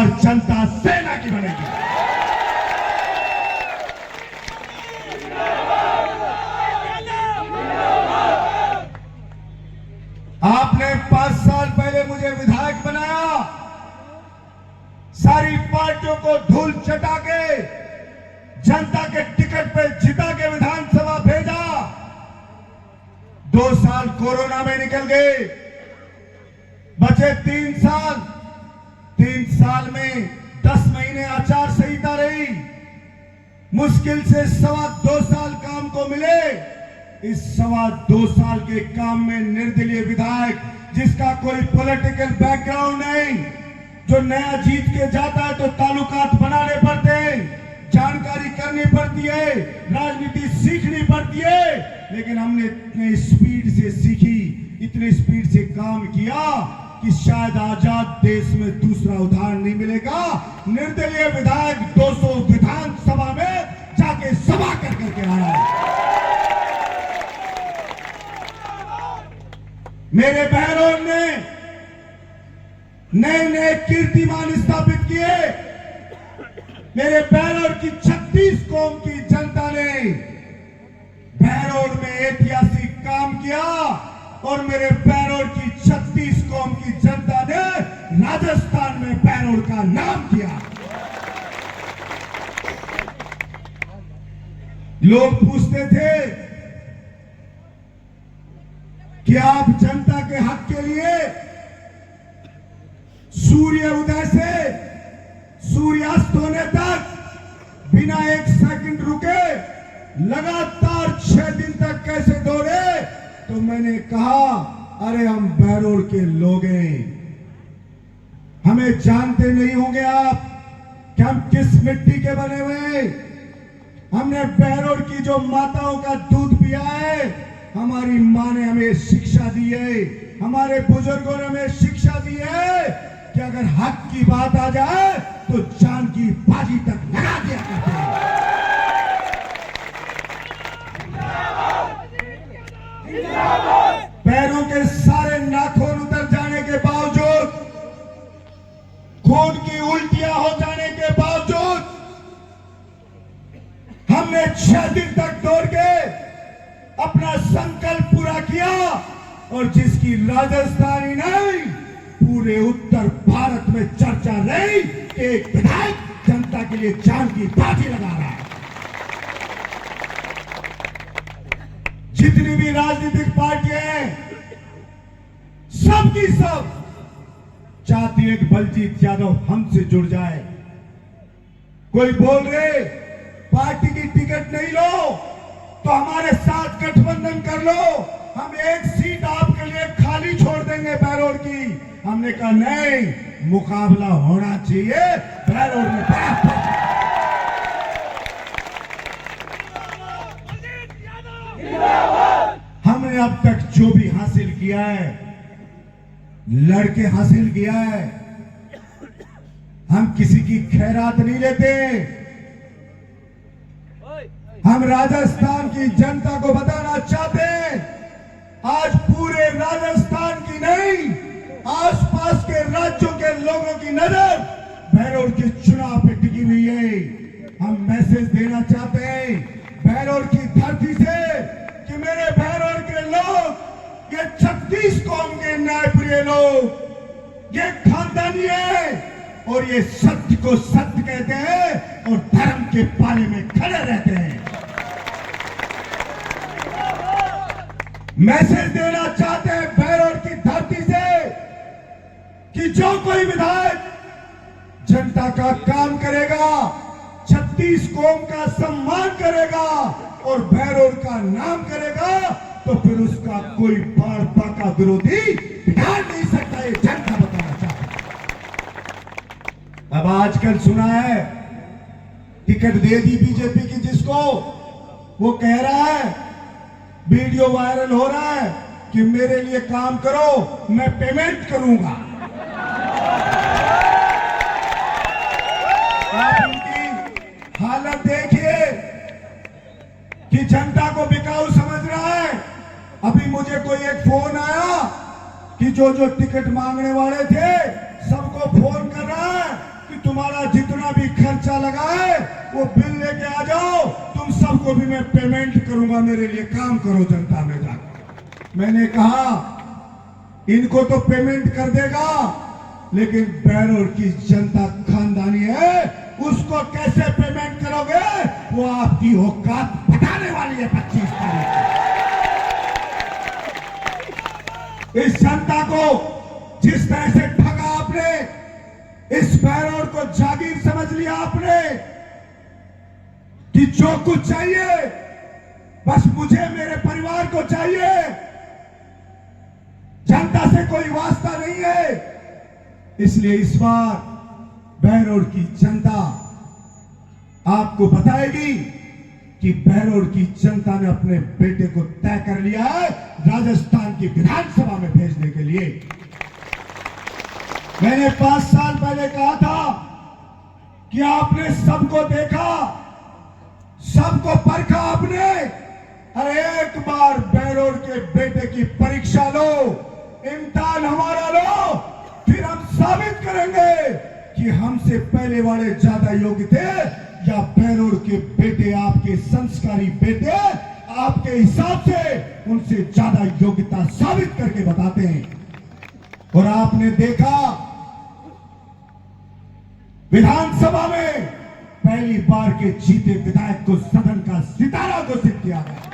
बार जनता सेना की बनेगी। आपने 5 साल पहले मुझे विधायक बनाया, सारी पार्टियों को धूल चटा के जनता के टिकट पे जिता के विधानसभा भेजा। 2 साल कोरोना में निकल गए, बचे 3 साल। 3 साल में 10 महीने आचार संहिता रही, मुश्किल से 2.25 साल काम को मिले। इस 2.25 साल के काम में निर्दलीय विधायक जिसका कोई पॉलिटिकल बैकग्राउंड नहीं, जो नया जीत के जाता है तो ताल्लुकात बनाने पड़ते हैं, जानकारी करनी पड़ती है, राजनीति सीखनी पड़ती है। लेकिन हमने इतने स्पीड से सीखी, इतने स्पीड से काम किया कि शायद आजाद देश में दूसरा उदाहरण नहीं मिलेगा। निर्दलीय विधायक 200 विधानसभा में जाके सभा कर करके आया है। मेरे बहनों ने नए नए कीर्तिमान स्थापित किए। मेरे बहनों की 36 कौम की जनता ने बहनों में ऐतिहासिक काम किया और मेरे बहनों की 36 कौम की जनता ने राजस्थान में बहनों का नाम किया। लोग पूछते थे कि आप जनता के हक के लिए सूर्य उदय से सूर्यास्त होने तक बिना 1 सेकंड रुके लगातार 6 दिन तक कैसे दौड़े? तो मैंने कहा, अरे हम बहरोड के लोग हैं, हमें जानते नहीं होंगे आप कि हम किस मिट्टी के बने हुए। हमने बहरोड की जो माताओं का दूध पिया है, हमारी माँ ने हमें शिक्षा दी है, हमारे बुजुर्गों ने हमें शिक्षा दी है कि अगर हक की बात आ जाए तो जान की बाजी तक लगा दिया करते हैं। पैरों के सारे नाखून उतर जाने के बावजूद, खून की उल्टियां हो जाने के बावजूद हमने 6 दिन तक दौड़ के अपना संकल्प पूरा किया और जिसकी राजस्थान ही नहीं पूरे उत्तर भारत में चर्चा रही, एक विधायक जनता के लिए जान की बाजी लगा रहा है। जितनी भी राजनीतिक पार्टियां हैं, सबकी सब चाहती है कि बलजीत यादव हमसे जुड़ जाए। कोई बोल रहे पार्टी की टिकट नहीं लो तो हमारे साथ गठबंधन कर लो, हम 1 सीट आपके लिए खाली छोड़ देंगे बहरोड की। हमने कहा नहीं, मुकाबला होना चाहिए बहरोड में। हमने अब तक जो भी हासिल किया है, लड़के हासिल किया है। हम किसी की खैरात नहीं लेते। हम राजस्थान की जनता को बताना चाहते हैं, आज पूरे राजस्थान की नहीं, आसपास के राज्यों के लोगों की नजर बहरोड के चुनाव पे टिकी हुई है। हम मैसेज देना चाहते हैं बहरोड की धरती से कि मेरे बहरोड के लोग, ये 36 कौम के न्यायप्रिय लोग, ये खानदानी है और ये सत्य को सत्य कहते हैं और धर्म के पाले में खड़े रहते हैं। मैसेज देना चाहते हैं बहरोड की धरती से कि जो कोई विधायक जनता का काम करेगा, 36 कौम का सम्मान करेगा और बहरोड का नाम करेगा, तो फिर उसका कोई भाजपा का विरोधी बिगाड़ नहीं सकता। ये जनता बताना चाहता है। अब आजकल सुना है टिकट दे दी बीजेपी की जिसको, वो कह रहा है, वीडियो वायरल हो रहा है कि मेरे लिए काम करो, मैं पेमेंट करूंगा। आप उनकी हालत देखिए कि जनता को बिकाऊ समझ रहा है। अभी मुझे कोई एक फोन आया कि जो टिकट मांगने वाले थे सबको फोन कर रहा है कि तुम्हारा जितना भी खर्चा लगा है वो बिल लेके आ जाओ, तुम सबको भी मैं पेमेंट करूंगा, मेरे लिए काम करो जनता में जाकर। मैंने कहा इनको तो पेमेंट कर देगा, लेकिन बहरोड की जनता खानदानी है, उसको कैसे पेमेंट करोगे? वो आपकी औकात बताने वाली है 25 तारीख को। इस जनता को जिस तरह से ठगा आपने, इस बहरोड को जागीर समझ लिया आपने कि जो कुछ चाहिए बस मुझे, मेरे परिवार को चाहिए, जनता से कोई वास्ता नहीं है। इसलिए इस बार बहरोड की जनता आपको बताएगी कि बहरोड की जनता ने अपने बेटे को तय कर लिया है राजस्थान की विधानसभा में भेजने के लिए। मैंने 5 साल पहले कहा था कि आपने सबको देखा, सबको परखा आपने, अरे एक बार बहरोड के बेटे की परीक्षा लो, इम्तिहान हमारा लो, फिर हम साबित करेंगे कि हमसे पहले वाले ज्यादा योग्य थे या बहरोड के बेटे, आपके संस्कारी बेटे आपके हिसाब से उनसे ज्यादा योग्यता साबित करके बताते हैं। और आपने देखा विधानसभा में पहली बार के जीते विधायक को सदन का सितारा घोषित किया गया।